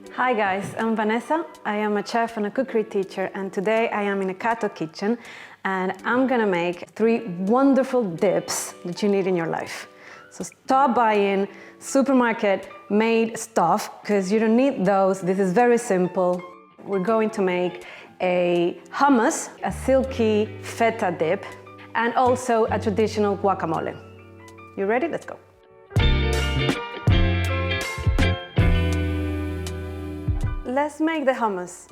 Hi guys, I'm Vanessa. I am a chef and a cookery teacher, and today I am in a Katto kitchen and I'm gonna make 3 wonderful dips that you need in your life. So stop buying supermarket made stuff because you don't need those. This is very simple. We're going to make a hummus, a silky feta dip, and also a traditional guacamole. You ready? Let's go. Let's make the hummus.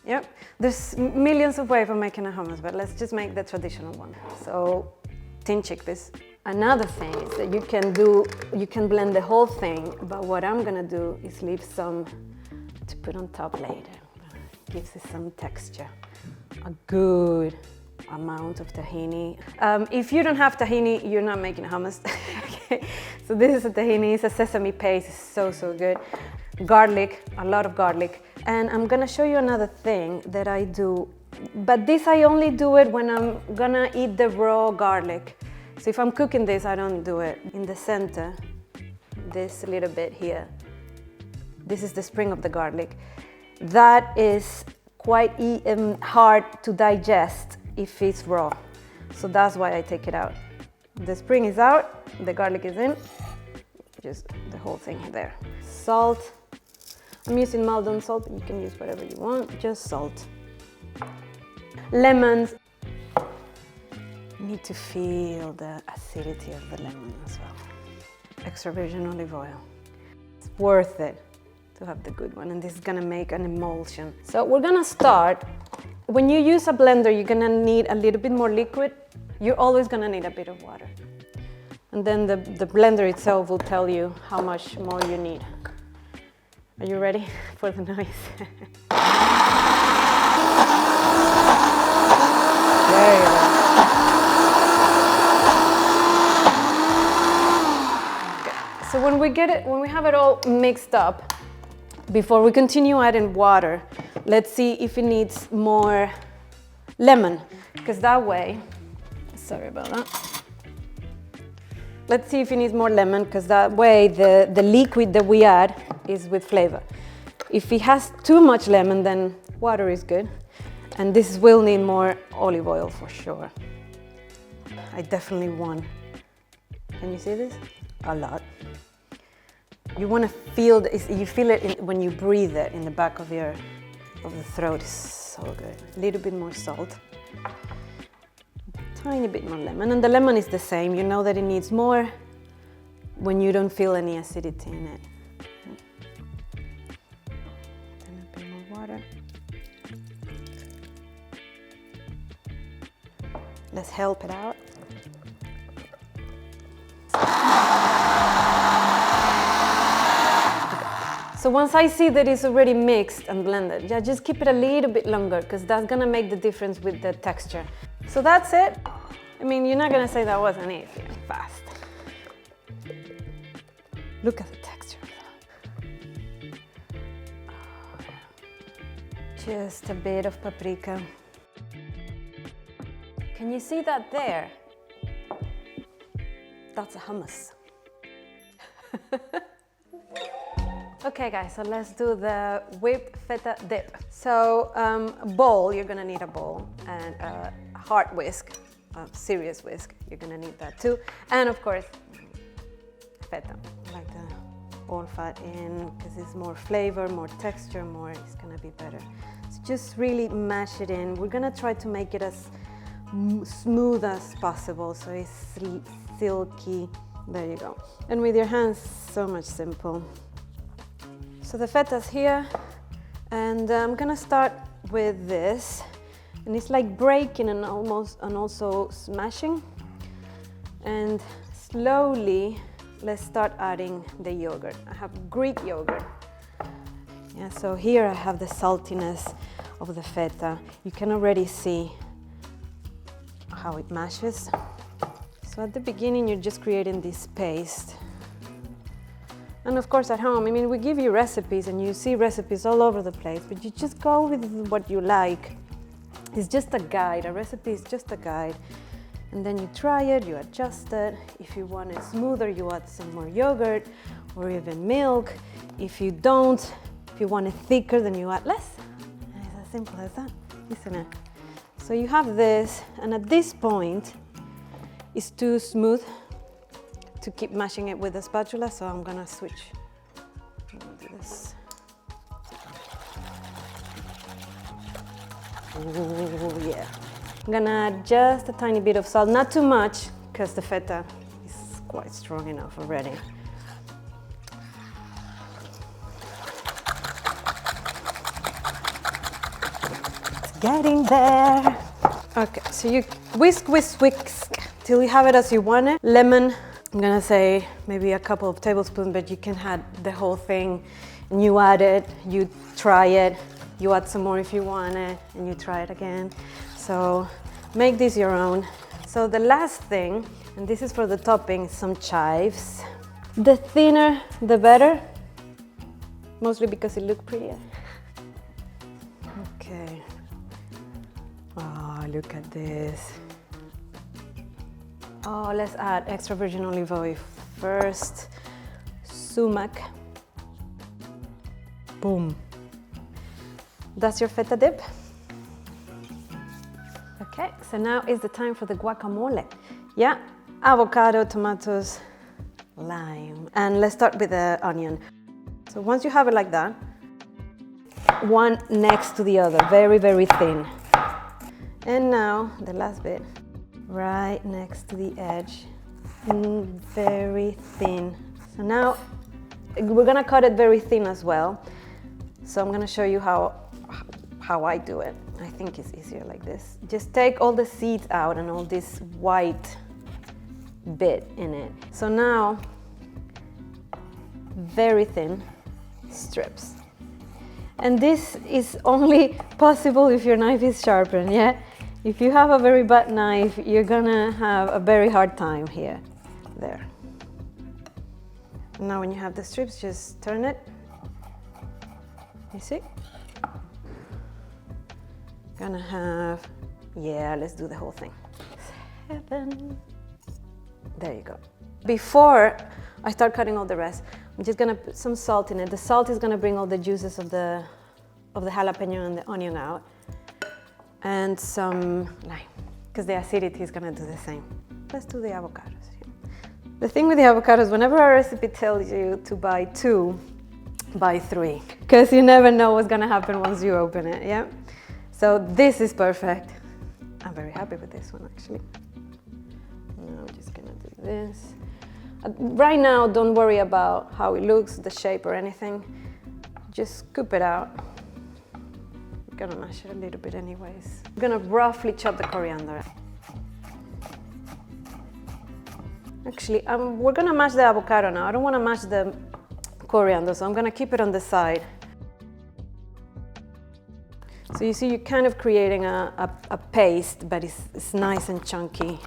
Yep. There's millions of ways of making a hummus, but let's just make the traditional one. So, tin chickpeas. Another thing is that you can blend the whole thing, but what I'm gonna do is leave some to put on top later. Gives it some texture. A good amount of tahini. If you don't have tahini, you're not making a hummus. Okay. So this is a tahini, it's a sesame paste, it's so good. Garlic, a lot of garlic. And I'm gonna show you another thing that I do, but this I only do it when I'm gonna eat the raw garlic. So if I'm cooking this, I don't do it. In the center, this little bit here, this is the spring of the garlic. That is quite hard to digest if it's raw. So that's why I take it out. The spring is out, the garlic is in, just the whole thing there. Salt. I'm using Maldon salt, but you can use whatever you want, just salt. Lemons. You need to feel the acidity of the lemon as well. Extra virgin olive oil. It's worth it to have the good one, and this is gonna make an emulsion. So we're gonna start. When you use a blender, you're gonna need a little bit more liquid. You're always gonna need a bit of water. And then the blender itself will tell you how much more you need. Are you ready for the noise? There you go. Okay. So when we have it all mixed up, before we continue adding water, let's see if it needs more lemon, because that way, sorry about that. Let's see if it needs more lemon, because that way the liquid that we add is with flavor. If it has too much lemon, then water is good. And this will need more olive oil for sure. I definitely want, can you see this? A lot. You want to feel, you feel it when you breathe it in the back of the throat. It's so good. A little bit more salt. Tiny bit more lemon, and the lemon is the same. You know that it needs more when you don't feel any acidity in it. Then a bit more water. Let's help it out. So once I see that it's already mixed and blended, yeah, just keep it a little bit longer, because that's gonna make the difference with the texture. So that's it. I mean, you're not gonna say that wasn't easy and fast. Look at the texture of that. Oh, yeah. Just a bit of paprika. Can you see that there? That's a hummus. Okay guys, so let's do the whipped feta dip. So bowl, you're gonna need a bowl, and a hard whisk, a serious whisk, you're gonna need that too. And of course, feta, like the all fat in, because it's more flavor, more texture, it's gonna be better. So just really mash it in. We're gonna try to make it as smooth as possible, so it's silky. There you go. And with your hands, so much simple. So the feta's here, and I'm gonna start with this, and it's like breaking and also smashing. And slowly, let's start adding the yogurt. I have Greek yogurt. Yeah, so here I have the saltiness of the feta. You can already see how it mashes. So at the beginning, you're just creating this paste. And of course at home, I mean, we give you recipes and you see recipes all over the place, but you just go with what you like. It's just a guide, a recipe is just a guide. And then you try it, you adjust it. If you want it smoother, you add some more yogurt or even milk. If you don't, If you want it thicker, then you add less. And it's as simple as that, isn't it? So you have this, and at this point, it's too smooth to keep mashing it with the spatula, so I'm gonna switch. I'm gonna do this. Ooh, yeah. I'm gonna add just a tiny bit of salt, not too much, because the feta is quite strong enough already. It's getting there. Okay, so you whisk, whisk, whisk till you have it as you want it. Lemon, I'm gonna say maybe a couple of tablespoons, but you can add the whole thing, and you add it, you try it, you add some more if you want it, and you try it again. So make this your own. So the last thing, and this is for the topping, some chives. The thinner, the better, mostly because it looks prettier. Okay. Oh, look at this. Oh, let's add extra virgin olive oil first. Sumac. Boom. That's your feta dip. Okay, so now is the time for the guacamole. Yeah, avocado, tomatoes, lime. And let's start with the onion. So once you have it like that, one next to the other, very, very thin. And now the last bit, right next to the edge, very thin. So now we're gonna cut it very thin as well. So I'm gonna show you how I do it. I think it's easier like this. Just take all the seeds out and all this white bit in it. So now, very thin strips. And this is only possible if your knife is sharpened, yeah? If you have a very bad knife, you're gonna have a very hard time here. There. Now when you have the strips, just turn it. You see? Gonna have, yeah, let's do the whole thing. 7. There you go. Before I start cutting all the rest, I'm just gonna put some salt in it. The salt is gonna bring all the juices of the jalapeno and the onion out. And some lime, because the acidity is gonna do the same. Let's do the avocados. The thing with the avocados, whenever a recipe tells you to buy 2, buy 3, because you never know what's gonna happen once you open it, yeah? So this is perfect. I'm very happy with this one, actually. Now I'm just gonna do this. Right now, don't worry about how it looks, the shape or anything. Just scoop it out. I'm gonna mash it a little bit anyways. I'm gonna roughly chop the coriander. Actually, we're gonna mash the avocado now. I don't wanna mash the coriander, so I'm gonna keep it on the side. So you see, you're kind of creating a paste, but it's nice and chunky.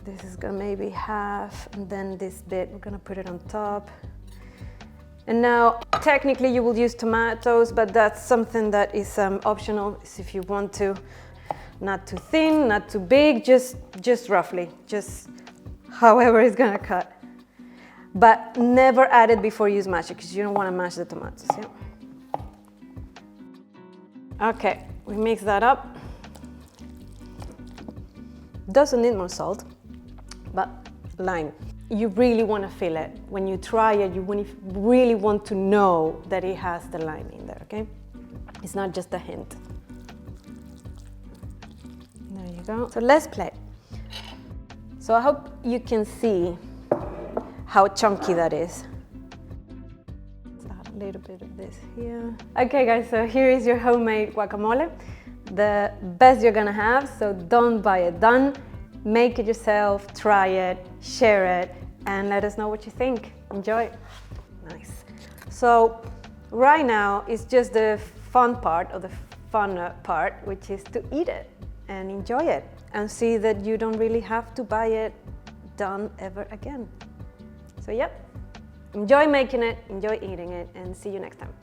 This is gonna maybe half, and then this bit, we're gonna put it on top. And now, technically you will use tomatoes, but that's something that is optional, is if you want to. Not too thin, not too big, just roughly, just however it's gonna cut. But never add it before you mash it, because you don't wanna mash the tomatoes, yeah? Okay, we mix that up. Doesn't need more salt, but lime. You really want to feel it. When you try it, you really want to know that it has the lime in there, okay? It's not just a hint. There you go. So let's play. So I hope you can see how chunky that is. A little bit of this here. Okay guys, so here is your homemade guacamole. The best you're gonna have, so don't buy it done. Make it yourself, try it, share it, and let us know what you think. Enjoy. Nice. So right now is just the fun part, or the fun part, which is to eat it and enjoy it and see that you don't really have to buy it done ever again. So yep. Enjoy making it, enjoy eating it, and see you next time.